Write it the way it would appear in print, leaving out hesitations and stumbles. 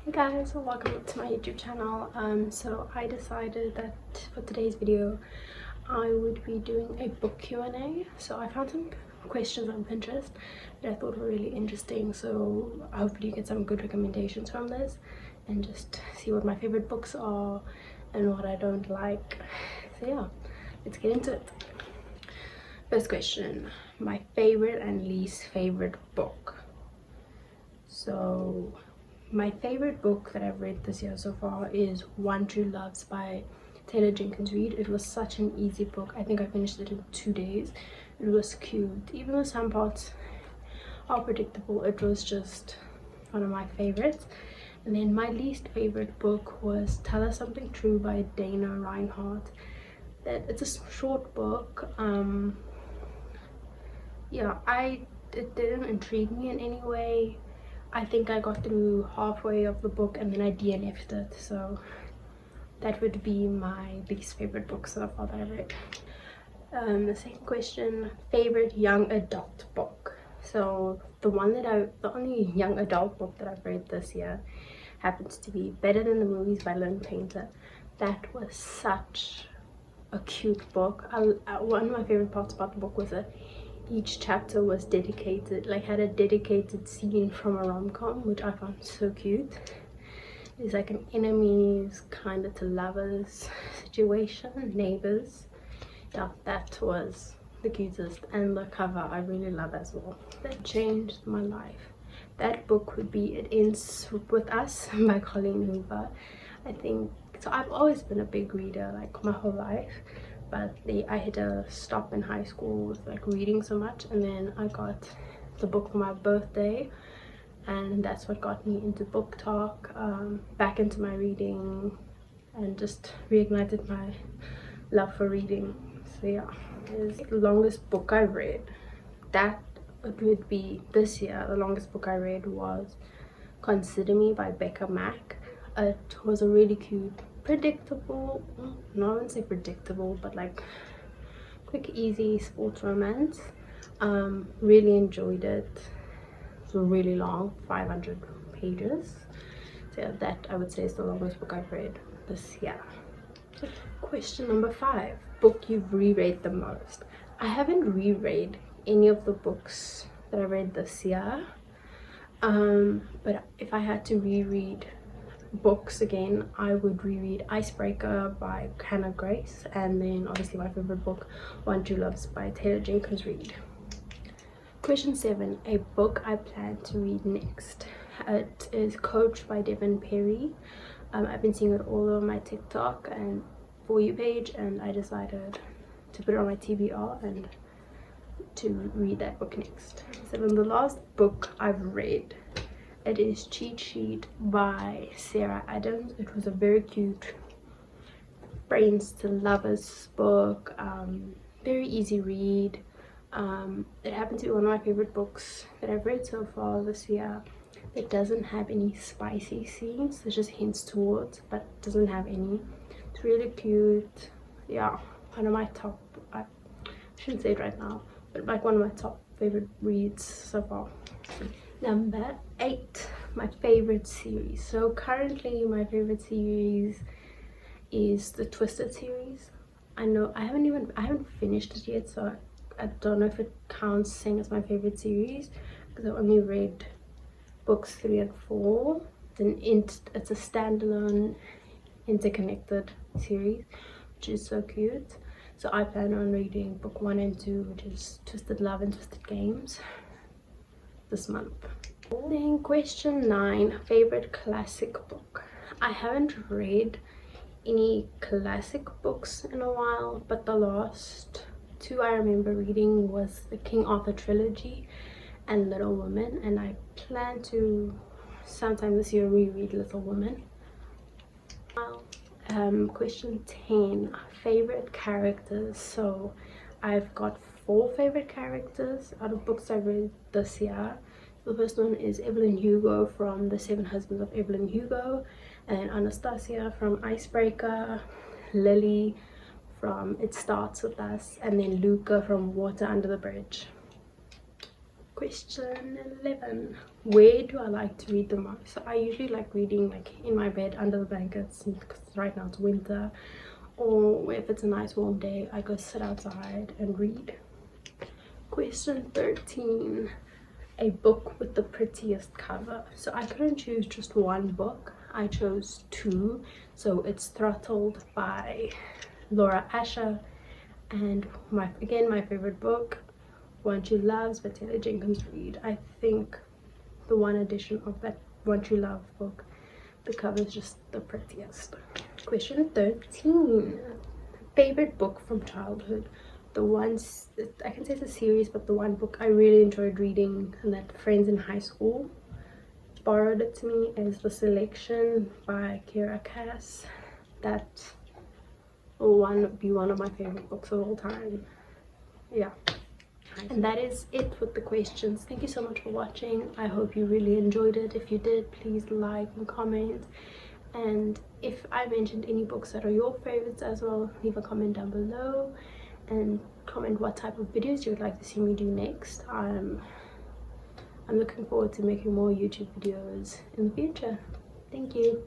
Hey guys, welcome to my YouTube channel. So I decided that for today's video I would be doing a book Q&A. So I found some questions on Pinterest that I thought were really interesting, so hopefully you get some good recommendations from this and just see what my favorite books are and what I don't like. So yeah, let's get into it. First question, my favorite and least favorite book. So my favorite book that I've read this year so far is One True Loves by Taylor Jenkins Reid. It was such an easy book. I think I finished it in 2 days. It was cute, even though some parts are predictable. It was just one of my favorites. And then my least favorite book was Tell Us Something True by Dana Reinhardt. It's a short book. Yeah, it didn't intrigue me in any way. I think I got through halfway of the book and then I DNF'd it, so that would be my least favorite book so far that I've read. The second question, favorite young adult book. So the only young adult book that I've read this year happens to be Better Than the Movies by Lynn Painter. That was such a cute book. One of my favorite parts about the book was that each chapter was dedicated, like had a dedicated scene from a rom-com, which I found so cute. It's like an enemies kind of to lovers situation, neighbors. Yeah, that was the cutest, and the cover I really love as well. That changed my life. That book would be It Ends With Us by Colleen Hoover. I think so. I've always been a big reader, like my whole life, but I hit a stop in high school with like reading so much, and then I got the book for my birthday, and that's what got me into book talk, back into my reading, and just reignited my love for reading. So yeah, it's the longest book I read. That it would be this year. The longest book I read was Consider Me by Becca Mack. It was a really cute, predictable, no, I wouldn't say predictable, but like quick, easy sports romance. Really enjoyed it. It's really long, 500 pages. So yeah, that I would say is the longest book I've read this year. Question number 5, book you've reread the most. I haven't reread any of the books that I read this year, but if I had to reread books again, I would reread Icebreaker by Hannah Grace, and then obviously my favorite book, One True Loves by Taylor Jenkins Reid. Question 7, a book I plan to read next. It is Coach by Devin Perry. I've been seeing it all over my TikTok and For You page, and I decided to put it on my TBR and to read that book next. 7, the last book I've read, it is Cheat Sheet by Sarah Adams. It was a very cute brains to lovers book, very easy read. It happened to be one of my favorite books that I've read so far this year. It doesn't have any spicy scenes, there's just hints towards, but doesn't have any. It's really cute. Yeah, one of my top, I shouldn't say it right now, but like one of my top favorite reads so far. Number 8, my favorite series. So currently my favorite series is the Twisted series. I know I haven't finished it yet, so I don't know if it counts saying as my favorite series because I only read books 3 and 4. Then it's a standalone interconnected series, which is so cute. So I plan on reading book 1 and 2, which is Twisted Love and Twisted Games, this month. Then question 9, favorite classic book. I haven't read any classic books in a while, but the last 2 I remember reading was the King Arthur trilogy and Little Women, and I plan to sometime this year reread Little Women. Question 10, favorite characters. So I've got 4 favorite characters out of books I read this year. The first one is Evelyn Hugo from The 7 Husbands of Evelyn Hugo, and Anastasia from Icebreaker, Lily from It Starts With Us, and then Luca from Water Under the Bridge. Question 11. Where do I like to read the most? So I usually like reading like in my bed under the blankets, because right now it's winter, or if it's a nice warm day I go sit outside and read. Question 13. A book with the prettiest cover. So I couldn't choose just one book, I chose two. So it's Throttled by Laura Asher, and my favorite book, One True Love's by Taylor Jenkins Reid. I think the one edition of that One True Love book, the cover is just the prettiest. Question 13. Favorite book from childhood. The ones, I can say it's a series, but the one book I really enjoyed reading and that friends in high school borrowed it to me is The Selection by Kira Cass. That will be one of my favorite books of all time. Yeah. And that is it with the questions. Thank you so much for watching. I hope you really enjoyed it. If you did, please like and comment. And if I mentioned any books that are your favorites as well, leave a comment down below and comment what type of videos you would like to see me do next. I'm looking forward to making more YouTube videos in the future. Thank you.